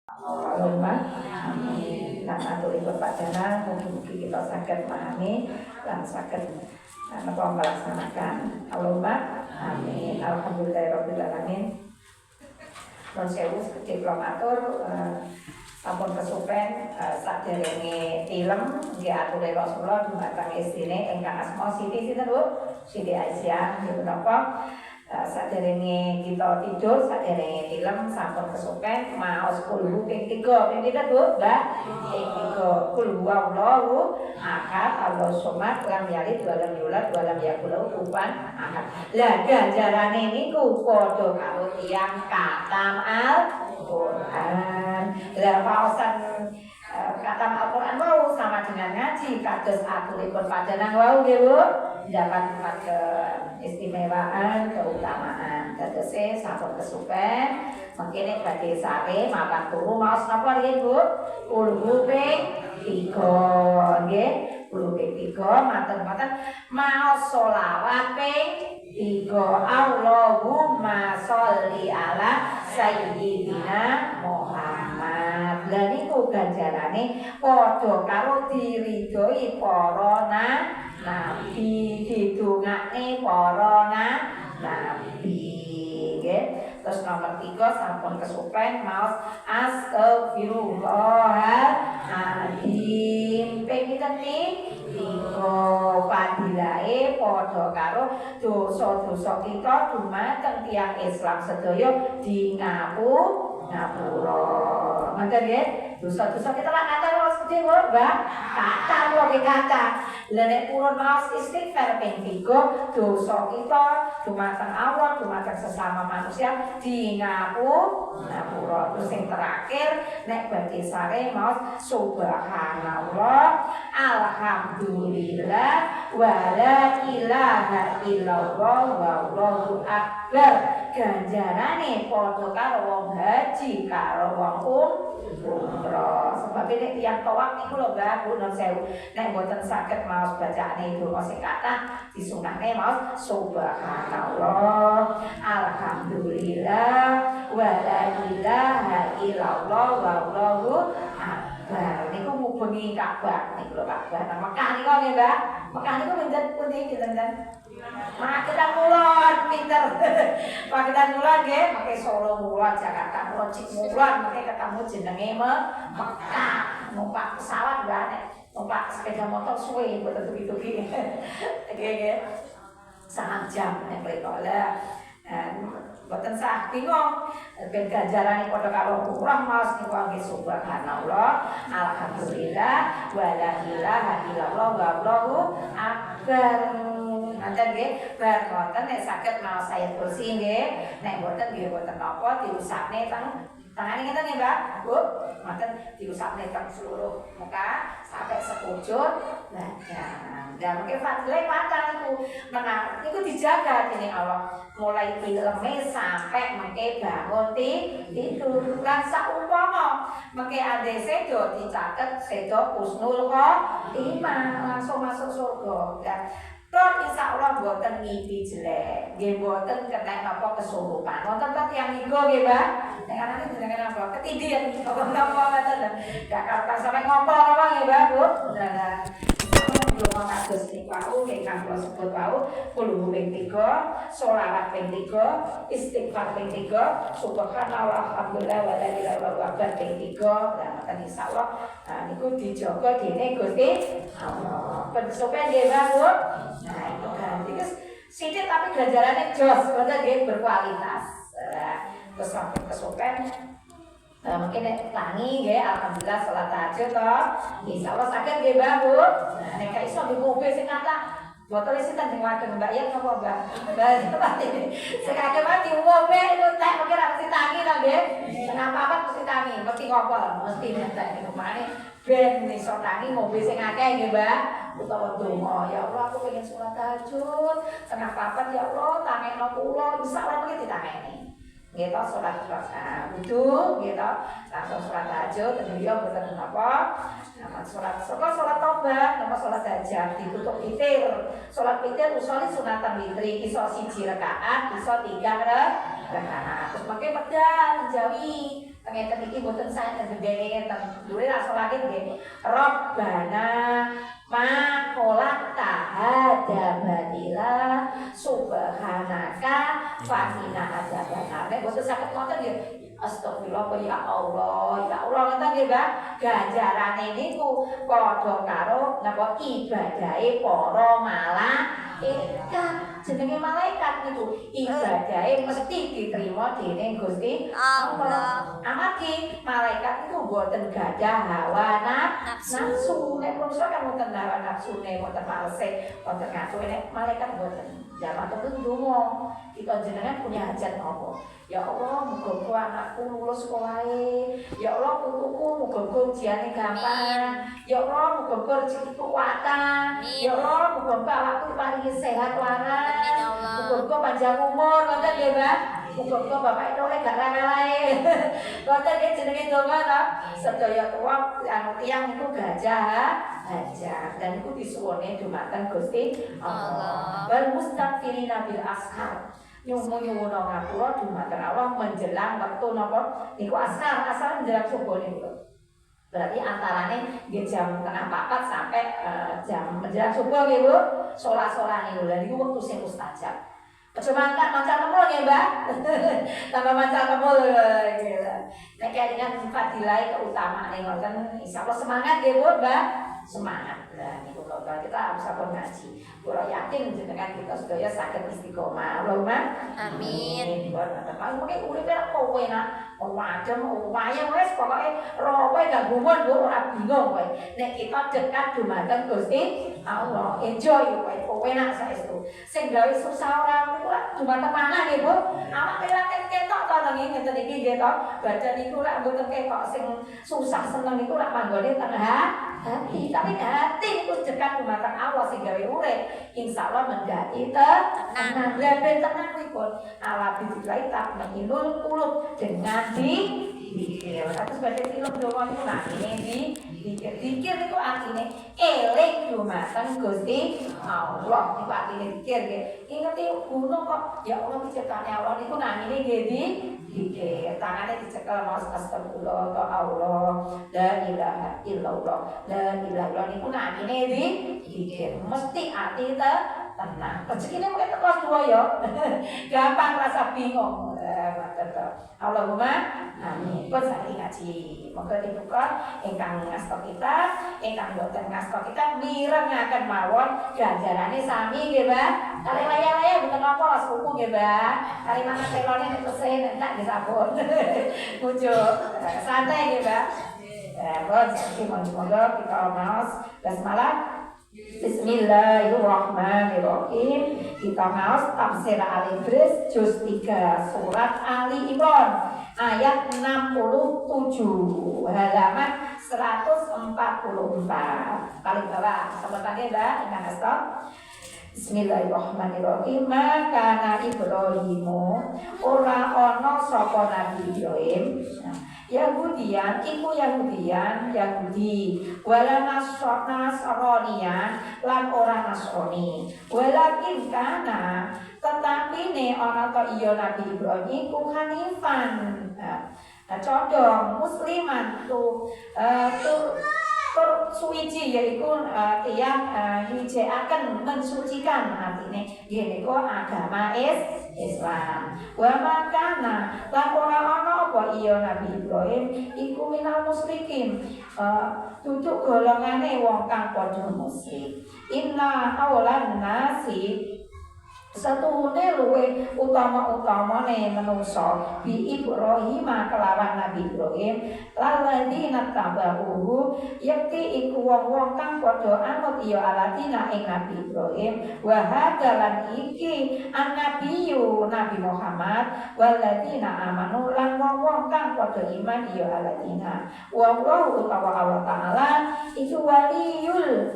Allahumma amin. Lan aturipun Padana mugi-mugi kita saged memahami lan saged melaksanakan. Allahumma amin. Alhamdulillahirabbil alamin. Nun sewu sekedhik kula matur sampun kesupen saderenge film nggih ature Rasulullah dumateng istrine ingkang asma Siti sinten Bu? Siti Aisyah nggih menapa saderenge kita tidur saderenge film sampun kesupen maos kulhu ping 3 ping pinten Bu? Mbak ping 3 kulhu wallahu ahad Allahu somad lam yalid wa lam yulad wa lam yakul lahu kufuwan ahad. Lah ganjarane niku padha karo tiyang katam Al-Qur'an. Lah pausan katam Al-Qur'an wau sama dengan ngaji kados aturipun Padana wau nggih Bu. Dapat keistimewaan, keutamaan. Tegese sampun kesupen mengkene badhe sare mapan turu maos napa nggih Bu? Kulhu ping 3 nggih. Kulhu ping 3 maten-maten maos selawat ping 3 Allahumma sholli ala sayyidina Muhammad. Lah niku ganjarane padha karo diridhoi para nabi, didongakne para nabi nggih. Terus nomor 3 sampun kesupen maos astagfirullahaladzim ping pinten padilahe padha karo dosa-dosa kita dumateng tiyang Islam sedaya di ngapura. Ngoten nggih, dosa-dosa kita lak kata wis gedhe wae, Mbak. Kata wae kata. Lah nek purun maos istighfar ping 3 dosa kita dumateng Allah, dumateng sesama manusia di ngapura. Terus yang terakhir nek badhe sare maos subhanallah alhamdulillah wa la ilaha illallah wallahu akbar. Ganjarane padha karo wong haji karo wong umrah. Sebab nek tiyang tawaf niku lho Mbak, nuwun sewu. Nek mboten saged maos bacaane donga sing kathah disunahke maos subhanallah alhamdulillah wa la ilaha illallah wallahu akbar. Niku mubengi Ka'bah niku lho Ka'bah nang Mekah niku nggih Mbak. Mekah niku pinten pundi kinten? Makitan mulon pinter. Makitan mulon nggih, make Solo mulon, Jakarta mulon, Cik mulon, make ketemu jenenge Mekah. Numpak pesawat Mbak, numpak sepeda motor suwe mboten tuki-tuki. Nggih. 1 jam nek kereta. Lah mboten sah bingung. Ben ganjarane padha karo umrah maos niku nggih subhanallah alhamdulillah wa la ilaha illallah wallahu akbar. Nanten nggih, bar ngoten nek saged maos ayat kursi nggih. Nek mboten nggih mboten napa diusapne teng tangane ngeten nggih, Mbak. Bu, ngoten diusapne teng seluruh muka sampai sekujur badan. Dan mungkin fadile pacar niku menawa niku dijaga dening Allah. Mulai filme sampai mengke bangun tidur. Lan saumpama mengke ade sedo dicatet sedo husnul khotimah langsung masuk surga. Dan toh insyaallah mboten ngipi jelek, nggih mboten kena napa kesurupan. Wonten ta tiyang niku nggih, Mbak? Nek anake jenengan napa? Ketindihan napa ngoten. Gak sampai ngompol apa nggih, Mbak, Bu? Nah, belum kados niku wau ingkang kula sebut wau kulhu ping 3, sholawat ping 3, istighfar ping 3, subhanallah alhamdulillah wa la ilaha illallah ping 3. Lah ngoten insyaallah niku dijaga dening Gusti Allah. Pensopen nggih, Mbak, Bu? Nah, itu ganti terus sithik tapi ganjarane jos, ngoten nggih berkualitas. Terus sampai kesopen mungkin nek tangi nggih alhamdulillah salat tahajud to. Insyaallah saged nggih Mbak Bu. Nah nek gak iso di mobil sing kata botol sinten sing wadon Mbak ya napa Mbak? Mbak pasti sing akeh mati mobil itu nek mungkin mesti tangi to nggih. Sing apa-apa mesti tangi, mesti ngopol, mesti nyentek niku mane ben iso tangi mobil sing akeh nggih Mbak. Utawa donga ya Allah aku pengen salat tahajud. Kenapa apa ya Allah tangekno kula insyaallah mesti ditangeni. Nggih to salat wudu nggih to langsung salat tahajud beliau mboten napa salat tobat napa salat hajat ditutup witir salat witir usole sunatan witri iso 1 rakaat iso 3 rakaat terus mangke medal jawi Ngeten iki mboten saya gedhe ngeten. Dure langsung lagi nggih. Rabbana ma kholaqta hadza batila subhanaka faqina adzabannar. Nek mboten saged ngoten nggih. Astagfirullah ya Allah. Ya Allah ngeten nggih, Mbak. Ganjarane niku padha karo napa ibadahe para malaikat. Jenenge malaikat niku ibadahe mesti diterima dening Gusti Allah. Amargi malaikat niku mboten gadah hawa nafsu. Nek manusa kan mboten hawa nafsune, mboten malese, mboten nafsu. Nek malaikat mboten. Zaman itu ndonga, kita jenengan punya hajat apa? Ya Allah, muga-muga anakku lulus sekolahe. Ya Allah, putuku muga-muga ujiane gampang. Ya Allah, muga-muga rezekiku kuwatan. Ya Allah, muga-muga awakku paringi sehat waras. Muga-muga panjang umur, ngoten nggih, Mbak. Muga-muga bapak itu oleh gak ralae. Ngoten nggih jenenge donga to. Sedaya tuwa anu tiyang niku gajah dan itu disuwune dumateng Gusti Allah. Wal mustaghfirina bil ashar. Nyuwun ngapura dumateng Allah menjelang wektu napa niku ashar menjelang subuh niku. Berarti antarane nggih jam 3:30 sampai jam menjelang subuh nggih Bu. Salat-salat niku lha niku wektu sing mustajab. Cuma enggak mancal kemul ya Mbak. Tambah mancal kemul gitu. Nek dengan fadilah keutamaan ngoten insyaallah semangat ya Bu Mbak. Semangat. Nah niku kalau kita harus sabar ngaji. Kula yakin jenengan kita sedaya saged istiqomah. Allahumma amin. Mungkin uripe kowe nak wadem wayang wis pokoke rowe gak gumun Bu ora bingung kowe. Nek kita dekat dumateng Gusti Allah, enjoy kowe nak saestu. Sing gawe susah ora niku lak dumateng manah nggih Bu. Awak relatif ketok to nggih ngeten iki nggih to. Badan niku lak mboten ketok sing susah seneng niku lak panggone tengah hati. Tapi hati niku dekat dumateng Allah sing gawe urip. Insyaallah mendati tenang. Lah ben tenang pripun? Ala bidikai tak menginul qulub dengan dikir. Terus baca film donga niku nah ini dikir niku artine eling dumateng Gusti Allah. Niku artine dikir nggih. Ingeti gunung kok ya Allah diciptane Allah niku nah ini nggih dikir. Tangane dicekel mas astagfirullah ta Allah. La ilaha illallah. La ilaha illallah niku nah ini dikir. Mesti ati tenang. Rezekine mungkin teko dua ya. Gampang rasa bingung. Allahumma amin. Pun sakit ngaji. Moga dibuka ingkang ngasta kita, ingkang boten ngasta kita mirengaken mawon ganjarane sami nggih, Mbak. Kali laya-laya mboten napa sepupu nggih, Mbak. Kali mana telone nek tesih entek disabun. Mujuk. Santai nggih, Mbak. Pun sakit monggo kita maos basmalah. Bismillahirrahmanirrahim. Kita maos tafsir Al-Ibris juz 3 surat Ali Imran ayat 67 halaman 144. Paling bawah sebentarnya Mbak ingat stop. Bismillahirrahmanirrahim. Maka Nabi Ibrahimu ora ana sapa Nabi Ibrahim Yahudian, iku Yahudian, Yahudi, wala Nasronian, lan ora Nasrani. Walakin kana, tetapi ne ana ta iya Nabi Ibrahim iku hanifan. Condong musliman suci yaitu tiyang nyucikaken mensucikan artine yen iku agama Islam. Wa makana lan ora ana apa iya Nabi Ibrahim iku minal musyrikin duduk golongane wong kang padha musyrik. Inna aulan nasi satuhune luwe utama-utamane manungsa bi Ibrahim kelawan Nabi Ibrahim lalladina tabahu yakti iku wong-wong kang padha anut ya aladina ing Nabi Ibrahim wa hadalan iki annabiyyu Nabi Muhammad walladina amanu lan wong-wong kang padha iman ya aladina wallahu utawa taala itu waliyul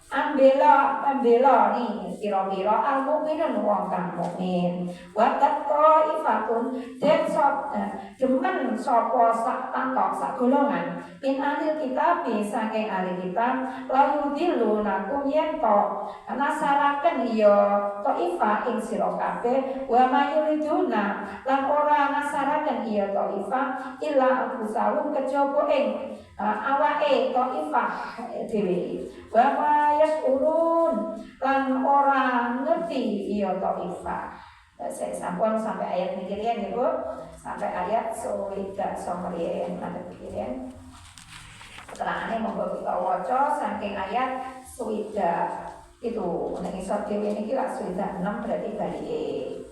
pembela nih kira-kira al mukminun wong kang mukmin wa taifatun den demen sapa sak pantok sak golongan min ahli kitab saking ahli kitab layu dilunakum yen to nasaraken ya taifah ing sira kabeh wa mayuriduna lan ora nasaraken ya taifah illa anfusahum kejaba ing awake taifah dhewe wa yasurun lan ora ngerti ya taifah. Saya sampun sampai ayat mikirian ya Bu, sampai ayat suwidak somriyen nanti pikirian. Keterangannya monggo kita waca saking ayat suwidak itu nek isor dhewe niki lak suwidak 6 berarti bali.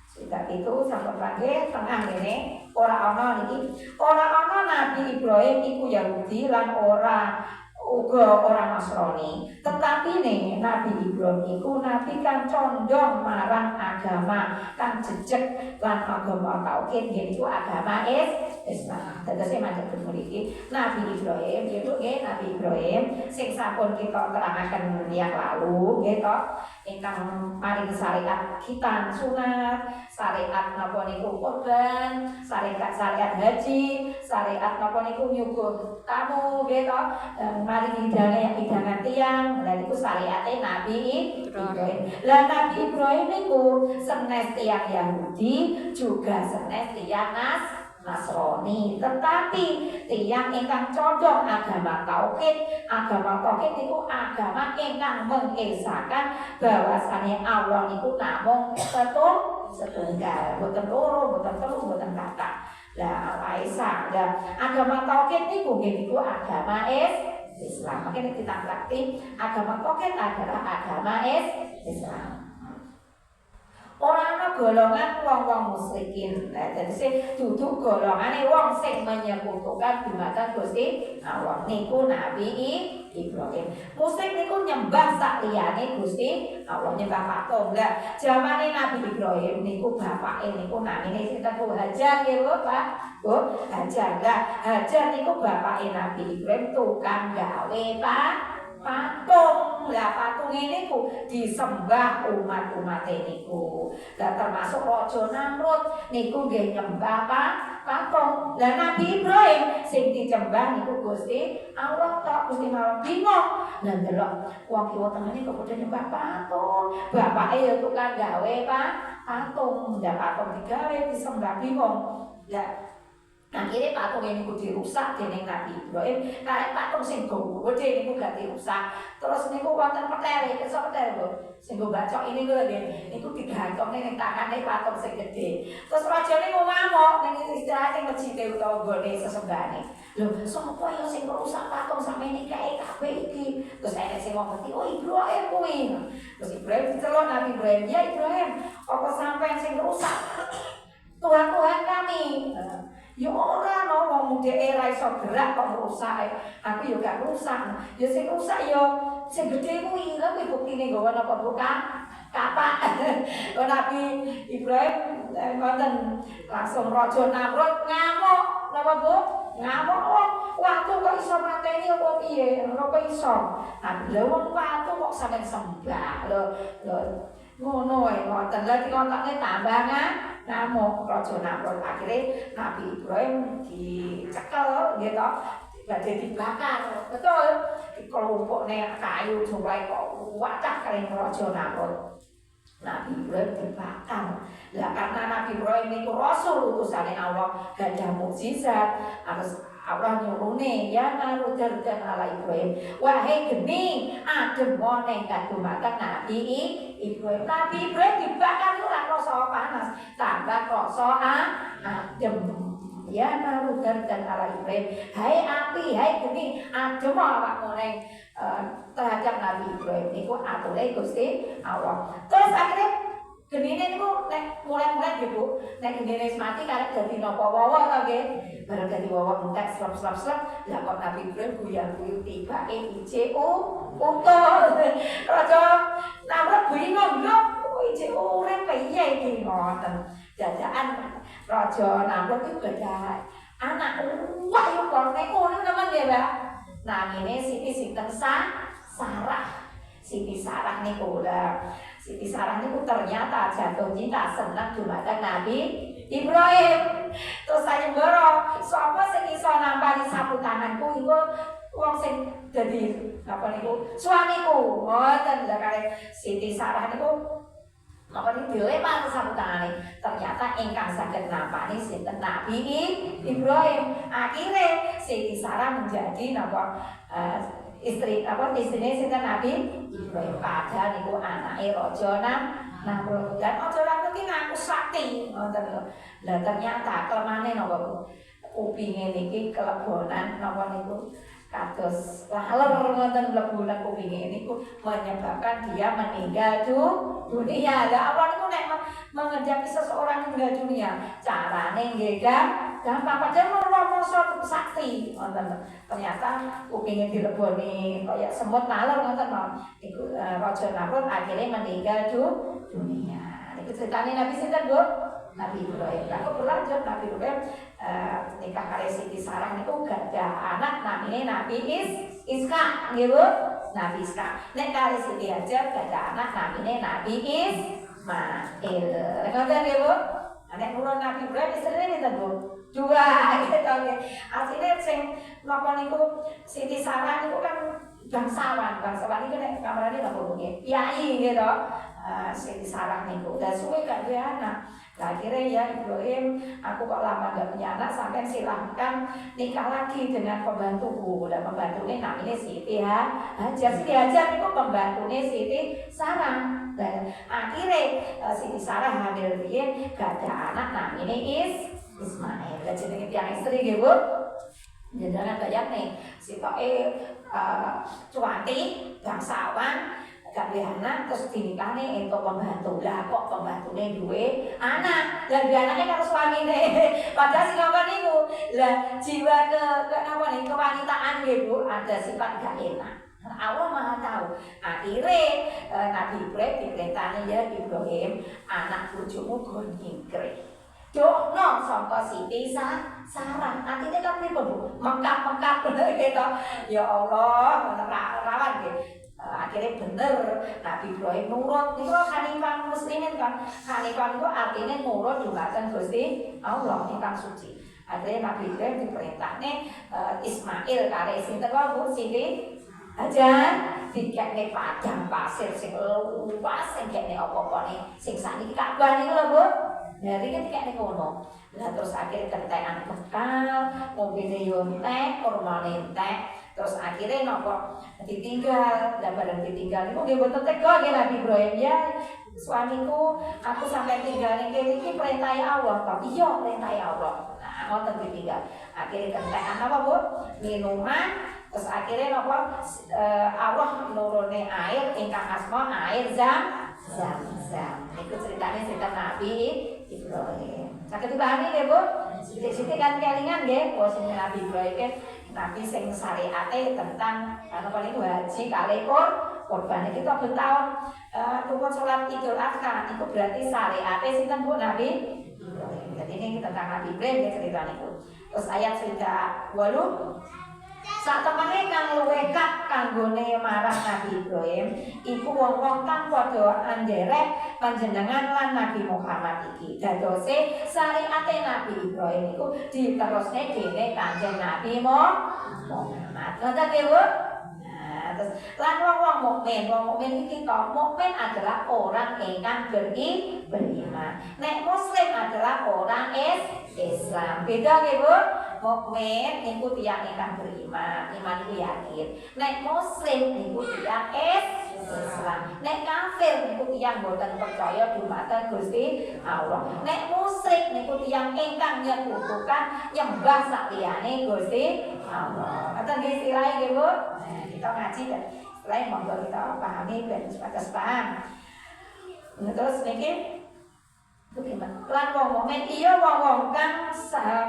Suwidak itu sampun pangge tengah ngene ora ana niki, ora ana Nabi Ibrahim iku Yahudi lan ora uga orang Nasrani, tetapi nih Nabi Ibrahim iku nabi kan condong marang agama kan jejeg lan agama tauhid yaitu agama Islam. Tegese macam mriki Nabi Ibrahim yaitu Nabi Ibrahim sing sampun kita terangaken yang lalu gitu ingkang maring syariat kita sunat, syariat napa niku kurban, syariat haji, syariat napa niku nyuguh tamu gitu mari hidangan tiang, dan itu syariatnya Nabi Ibrahim. Lah Nabi Ibrahim itu senes tiang Yahudi juga senes tiang Nasrani. Tetapi tiang ingkang condong agama tauhid itu agama ingkang mengesahkan bahwasanya Allah niku namung setunggal, boten loro, boten telu, boten kathah. Lah Aisyah, dan agama tauhid niku agama Islam. Makanya kita berarti agama tauhid adalah agama Islam. Orang golongan wong musyrikin. Jadi duduk golongane wong sing menyekutukan dumateng Gusti Allah. Niku Nabi Ibrahim. Musyrik niku nyembah sak liyane Gusti Allah, nyembah patung. Lah zamane Nabi Ibrahim niku bapake niku namine sinten Bu Hajar nggih Bu Pak. Bu Hajar. Lah Hajar niku bapake Nabi Ibrahim tukang gawe patung. Lah patung ini ku disembah umat-umat niku. Lah termasuk Raja Namrud niku nggih nyembah patung. Lah Nabi Ibrahim sing disembah niku Gusti Allah tok. Gusti malah bingung. Lah delok wong kiwa tengene kok padha nyembah patung. Bapake ya tukang gawe patung. Lah patung digawe disembah bingung. Lah akhirnya patung ini dirusak dening Nabi Ibrahim. Karek patung sing gede niku gak dirusak. Terus niku wonten petere, kesok petere lho. Sing go bacok ini lho nggih. Niku digantongne ning tangane patung sing gede. Terus rajane ngamuk ning istirahat ning masjid utawa gone sesembahane. Lho, sapa ya sing rusak patung sampe nikae kabeh iki? Terus enek sing ngomong, "Oh, Ibrahim kuwi." Terus Ibrahim diceluk Nabi Ibrahim, "Ya Ibrahim, apa sampean sing rusak Tuhan kami?" Ya ora no wong dhek ora iso gerak kok rusak. Aku yo gak rusak. Ya sing rusak yo sing gedhe kuwi. Lha kuwi buktine nggawa napa bukan? Kapak. Nabi Ibrahim ngoten langsung Raja Namrud ngamuk. Napa Bu? Ngamuk watu kok iso mateni apa piye? Napa iso? Nah, lha wong watu kok sampeyan sembah. Lho ngono wae ngoten. Lah dikontokne tambah ngamuk Raja Namrud. Akhirnya Nabi Ibrahim dicekel gitu, badhe dibakar. Betul, dikelompokne kayu jumlahe kok wacah kali Raja Namrud. Nabi Ibrahim dibakar. Lah karena Nabi Ibrahim itu rasul utusane Allah, gadah mukjizat, harus Allah nyurune ya narudardan ala Ibrahim. Wahai geni adem moneng kadumateng Nabi Ibrahim. Nabi Ibrahim dibakar ora rasa panas, tambah rasa adem. Ya narudardan ala Ibrahim. Hai api, hai geni adem awakmu ning terhadap Nabi Ibrahim niku ature Gusti Allah. Terus akhirnya genine niku nek mulai gitu, nek genine mati karek dadi napa wawa to nggih. Bareng dadi wawa entek slep-slep, lah kok Nabi Ibrahim guyang-guyu tibake ije utuh. Raja Namrud bingung lho, ije urip piye iki ngoten. Dadakan Raja Namrud iki gadah anak wah yo kok nek ngono temen nggih, Mbak. Namine Siti sinten Sarah. Siti Sarah niku lah. Siti Sarah niku ternyata jatuh cinta seneng dumateng Nabi Ibrahim. Terus saya mboro, sapa sing iso nampani sapu tanganku iku wong sing dadi apa niku suamiku. Ngoten lho kare Siti Sarah niku maka dilempar sapu tangane. Ternyata ingkang saged nampani sinten Nabi Ibrahim. Akhirnya Siti Sarah menjadi istrine sinten Nabi Ibrahim. Padahal niku anake raja Namrud. Dan raja Namrud iki ngaku sakti. Ngoten lho. Lah ternyata kelemane napa kupinge niki kelebonan napa niku kados laler ngoten mlebu kupinge niku menyebabkan dia meninggal dunia. Lah Allah niku nek menghadapi seseorang meninggal dunia, carane nggih gampang padahal rumangsa sakti ngoten. Ternyata kupinge dileboni kaya semut laler ngoten niku Raja Namrud akhirnya meninggal dunia. Niku ceritane Nabi sinten, Bu? Nabi Ibrahim. Lalu berlanjut Nabi Ibrahim nikah kali Siti Sarah niku gadah anak namine Nabi Iska, nggih Bu? Nabi Iska. Nek kali Siti Hajar gadah anak namine Nabi Ismail. Ngoten nggih Bu? Nek nurun Nabi Ibrahim istrine pinten Bu? Dua gitu nggih. Asline sing napa niku Siti Sarah niku kan bangsawan niku nek kamarane napa Bu nggih? Yai gitu. Siti Sarah niku udah suwe gak duwe anak. Nah, akhirnya ya Ibrahim, aku kok lama gak punya anak, sampai silahkan nikah lagi dengan pembantuku. Dan pembantunya namanya Siti Hajar. Siti Hajar itu pembantunya Siti Sarah. Dan akhirnya Siti Sarah hamil dia gak ada anak namanya Ismail. Dan jenenge tiyang istri nggih Bu. Jenengan bayang nih, sitoke cuanti bangsawan gak duwe anak terus dinikahne entuk pembantu. Lah kok pembantune duwe anak. Lah duwe anake karo suamine. Padahal sing ngomong niku, lah jiwa ke apa nih kewanitaan nggih Bu, ada sifat gak enak. Allah Maha tahu. Akhirnya Nabi Ibrahim diperintahne ya Ibrahim, anak bojomu go nyingkre. Dokno sangka Siti Sarah. Artinya kan pripun Bu? Mengkap-mengkap gitu. Ya Allah, rawan nggih. Akhirnya bener Nabi Ibrahim nurut. Itu Hanifah muslimin kan. Hanifah itu artinya nurut dumateng Gusti Allah ingkang suci. Akhirnya Nabi Ibrahim diperintahne Ismail kare sinten Bu Siti Hajar dikekne padang pasir sing luas sing kene apa-apane sing sakniki Ka'bah niku lho Bu. Dari kan dikekne kono. Lah terus akhirnya kentekan bekal, mobilnya yo entek, kurmane entek. Terus akhirnya nopo ditinggal, dan bareng ditinggal itu nggih boten tega nggih Nabi Ibrahim ya suamiku aku sampai tinggal niki perintah Allah tapi iya perintah Allah. Nah ngoten ditinggal. Akhirnya kentekan apa Bu? Minuman. Terus akhirnya nopo Allah nurune air ingkang asma air Zam-Zam. Niku ceritanya cerita Nabi Ibrahim. Saged dipahami nggih Bu? Sithik-sithik kan kelingan nggih posisi Nabi Ibrahim Nabi sing syariate tentang apa niku haji kalih kurban iki tok ben taun tukun salat Idul Adha niku berarti syariate sinten Bu Nabi Ibrahim. Jadi ini tentang Nabi Ibrahim cerita niku. Terus ayat 38 sak temene kang luwih kak kanggone marang Nabi Ibrahim iku wong-wong kang padha anderek panjenengan lan Nabi Muhammad iki. Dadose syariate Nabi Ibrahim iku diterusne dene Kanjeng Nabi Muhammad. Ngoten nggih Bu? Nah, terus lan wong mukmin iki kok mukmin adalah orang ingkang beriman. Nek muslim adalah orang Islam. Beda nggih Bu? Mukmin niku tiyang ingkang beriman, iman iku yakin. Nek muslim niku tiyang Islam. Nek kafir niku tiyang boten percaya dumateng Gusti Allah. Nek musyrik niku tiyang ingkang nyekutukan nyembah saliyane Gusti Allah. Ngoten nggih istilahe nggih Bu. Nah, kita ngaji kan. Selain monggo kita pahami ben sebatas paham. Terus niki lan wong mukmin iya wong kang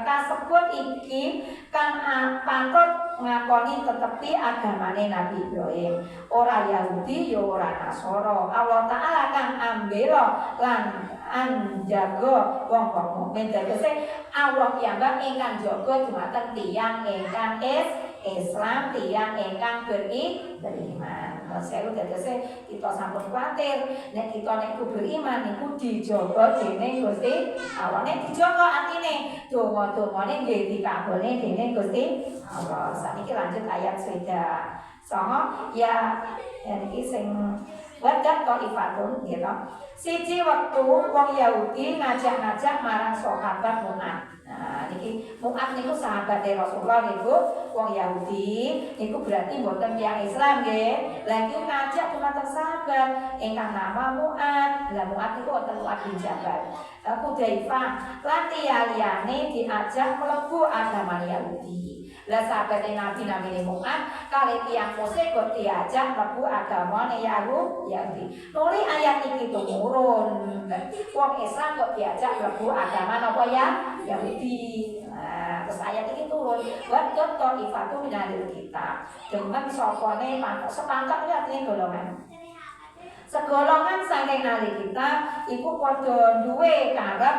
kasebut iki kang patut ngakoni tetepi agamane Nabi Ibrahim. Ora Yahudi ya ora Nasara. Allah Taala kang ambela lan anjaga wong mukmin. Tegese Allah piyambak ingkang jaga dumateng tiyang ingkang Islam tiyang ingkang beriman. Saya udah kita sampun kuatir nek kita nek beriman niku dijaga dening Gusti Allah. Nek dijaga atine donga-dongane nggih dikabulne dening Gusti Allah. Saniki lanjut ayat 9. Songo ya niki sing wadat Thaifatun gitu. Siji waktu wong Yahudi ngajak-ngajak marang sahabat Mu'ad. Nah, niki Mu'ad niku sahabat Rasulullah niku wong Yahudi niku berarti mboten tiyang Islam nggih. Lah niku ngajak dumateng sahabat ingkang nama Mu'ad. Lah Mu'ad niku wonten Mu'ad bin Jabal. Hudzaifah lan liyane diajak mlebu agama Yahudi. Lah sahabat Nabi namine Mu'ad kali tiyang Muslim kok diajak mlebu agama Yahudi. Nuli ayat iki turun. Wong Islam kok diajak mlebu agama napa ya? Yahudi. Nah, terus ayat ini turun. Wa ta'ifatu minal kitab. Dengan sopone sepangkat ya artinya golongan. Segolongan saking ahli kitab iku padha duwe karep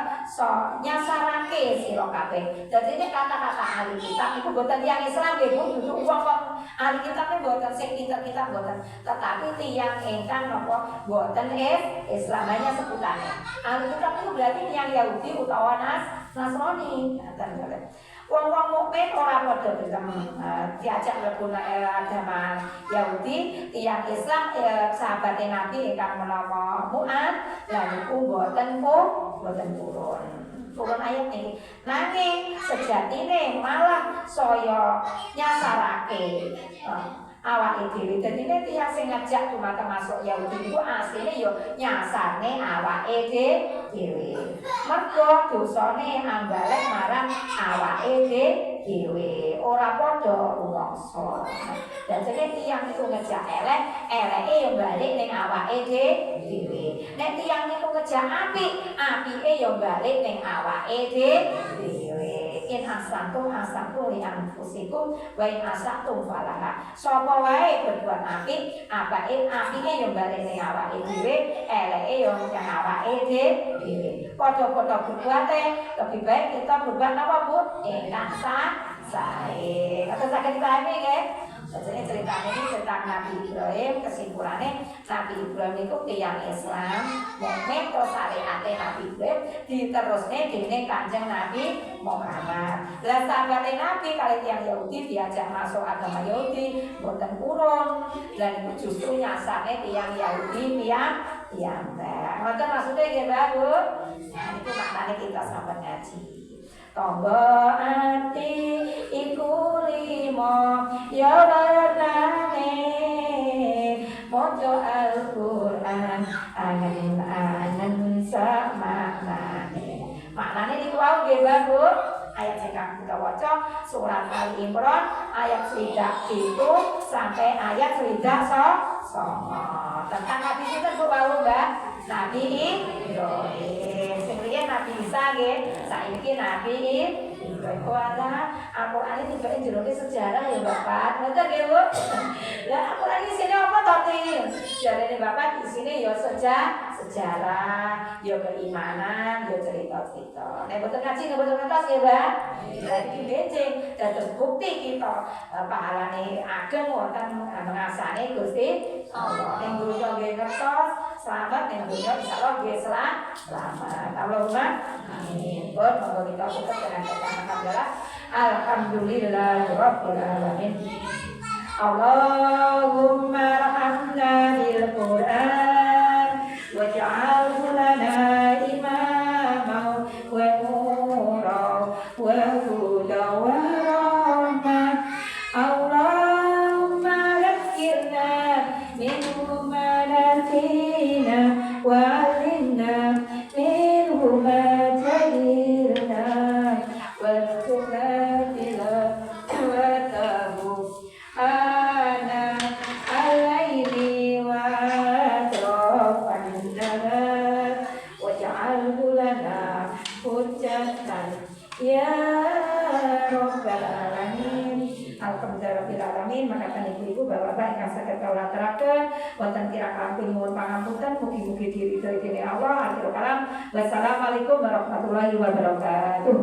nyasarake sira kabeh. Dadi nek kata-kata ahli kitab iku boten tiyang Islam nggih Bu, dudu wong kok ahli kitab boten sing kita boten, tetapi tiyang ingkang napa boten Islam hanya sebutannya. Ahli kitab itu berarti tiyang Yahudi utawa Nasrani. Wong-wong mukmin ora padha gelem diajak mlebu agama Yahudi, tiyang Islam sahabat Nabi ingkang menapa Mu'ad lan niku boten purun. Turun ayat ini. Nanging sejatine malah saya nyasarake awake dhewe. Dadi nek tiyang sing ngajak dumateng masuk Yahudi niku asline yo nyasarne awake dhewe. Mergo dosane ambalek marang awake dhewe, ora padha rumangsa. Dadi tiyang niku ngejak eleke yo balik ning awake dhewe. Nek tiyang niku ngejak apike yo balik ning awake dhewe. In asantum li anfusikum wa in asatum falaha. Sapa wae berbuat apik, apike yo balik ning awake dhewe, eleke yo nang awake dhewe. Padha-padha berbuate, lebih baik kita berbuat apa Bu? Ingkang sae. Kata saged dipahami nggih? Jadi ceritanya ini tentang Nabi Ibrahim. Kesimpulannya Nabi Ibrahim itu tiyang Islam, mukmin terus syariate Nabi Ibrahim diterusne dening Kanjeng Nabi Muhammad. Lah sahabat Nabi kali tiyang Yahudi diajak masuk agama Yahudi boten purun. Lan itu justru nyasane tiyang Yahudi tiyang ngoten maksudnya nggih Mbak Bu. Nah itu maknanya kita sampai ngaji. Tombo ati iku limo ya warnane mojo Al-Qur'an angen-angen sak maknane. Maknane niku wae nggih Mbak Bu. Ayat sing kita waca surat Ali Imran ayat 1 itu sampai ayat 1 tentang Nabi sinten Bu wau Mbak? Nabi Ibrahim. Sing riyen Nabi Isa nggih, saiki Nabi Ibrahim. Wala Al-Qur'an iki juga jerone sejarah ya Bapak. Ngoten nggih Bu. Lah Al-Qur'an iki sine apa to iki? Jarene Bapak di sini ya sejarah, ya keimanan, ya cerita-cerita. Nek boten ngaji nggih boten ngertos nggih, Mbak. Lah iki becik dados bukti kita pahalane ageng wonten ngrasane Gusti Allah. Ning donya nggih ngertos, selamat ning donya insyaallah nggih selamat. Allahumma amin. Pun monggo kita tutup dengan bacaan hamdalah. Alhamdulillahirabbil alamin. Allahumma arhamna bil Qur'an waj'alhu lana imaman wa nuran wa hudan wa rahmah. Allahumma dhakkirna minhu ma nasina wa 'allimna minhu ma jahilna warzuqna tilawatahu ana al-laili wa atrafan nahar waj'alhu lana hujjatan ya rabbal alamin. Alhamdulillahirabbil alamin. Makaten ibu-ibu bapak-bapak ingkang saged kawula aturaken wonten tirakalih nyuwun pangapunten mugi-mugi diridhoi dening Allah. Akhirul kalam. Wassalamualaikum warahmatullahi wabarakatuh.